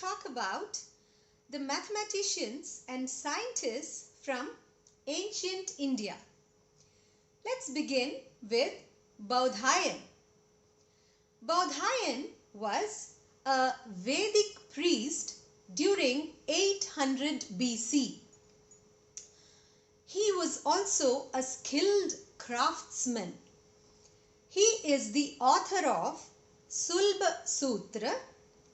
talk about the mathematicians and scientists from ancient India. Let's begin with Baudhayan. Baudhayan was a Vedic priest during 800 BC. He was also a skilled craftsman. He is the author of Sulba sutra,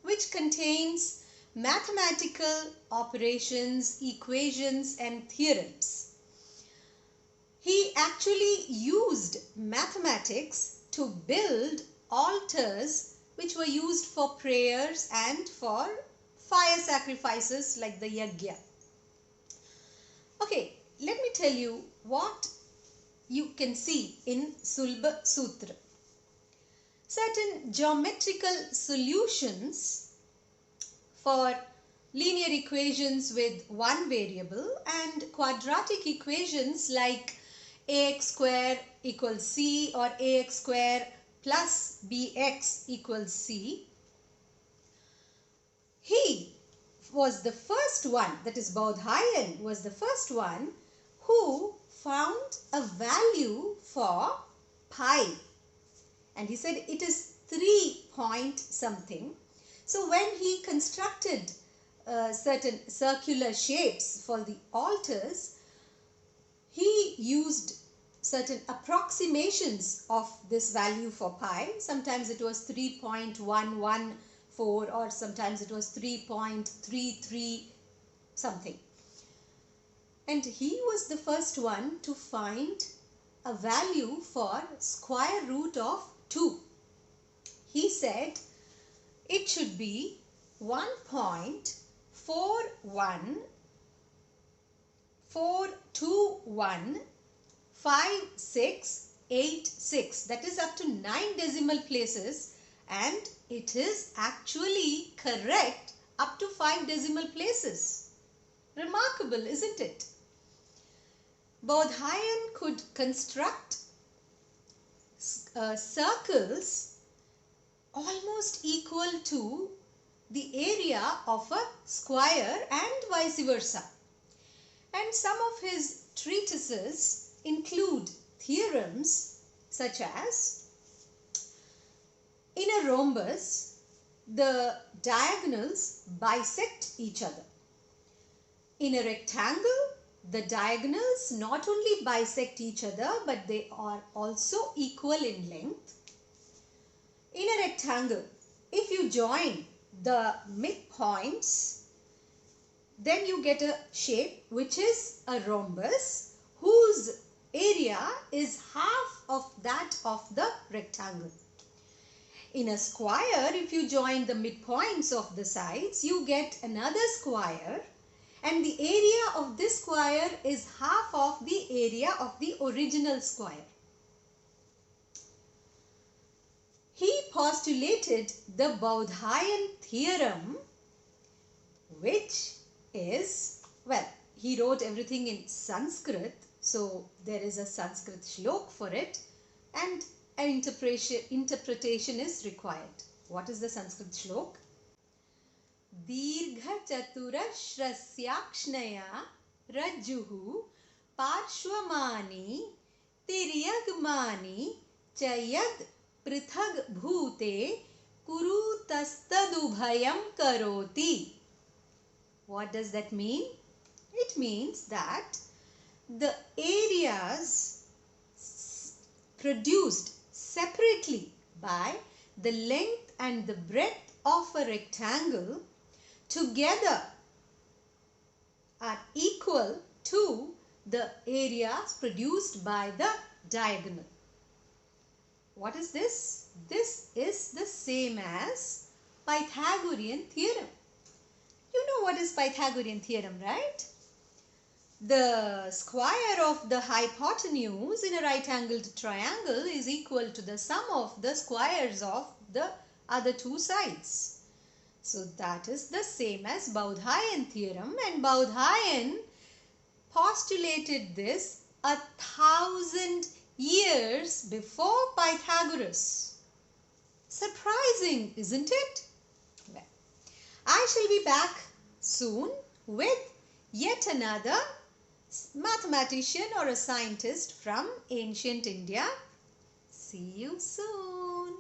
which contains mathematical operations, equations and theorems. He actually used mathematics to build altars which were used for prayers and for fire sacrifices like the yajna. Okay, let me tell you what you can see in Sulba sutra. Certain geometrical solutions for linear equations with one variable and quadratic equations like ax square equals c or ax square plus bx equals c. He was the first one, that is Baudhayan was the first one who found a value for pi. And he said it is 3 point something. So when he constructed certain circular shapes for the altars, he used certain approximations of this value for pi. Sometimes it was 3.114 or sometimes it was 3.33 something. And he was the first one to find a value for square root of 2. He said it should be 1.414215686. That is up to 9 decimal places, and it is actually correct up to 5 decimal places. Remarkable, isn't it? Baudhayan could construct circles almost equal to the area of a square and vice versa. And some of his treatises include theorems such as, in a rhombus, the diagonals bisect each other. In a rectangle, the diagonals not only bisect each other, but they are also equal in length. In a rectangle, if you join the midpoints, then you get a shape which is a rhombus whose area is half of that of the rectangle. In a square, if you join the midpoints of the sides, you get another square, and the area of this square is half of the area of the original square. He postulated the Baudhayan theorem, which is, well, he wrote everything in Sanskrit, so there is a Sanskrit shlok for it, and an interpretation is required. What is the Sanskrit shlok? Dirgha chatura shrasyakshnaya rajjuhu parshvamani tiryagmani chayad prithag bhute kurutastadubhayam karoti. What does that mean? It means that the areas produced separately by the length and the breadth of a rectangle together are equal to the areas produced by the diagonal. What is this? This is the same as Pythagorean theorem. You know what is Pythagorean theorem, right? The square of the hypotenuse in a right-angled triangle is equal to the sum of the squares of the other two sides. So that is the same as Baudhayan theorem, and Baudhayan postulated this 1,000 years before Pythagoras. Surprising, isn't it? Well, I I shall be back soon with yet another mathematician or a scientist from ancient India. See you soon.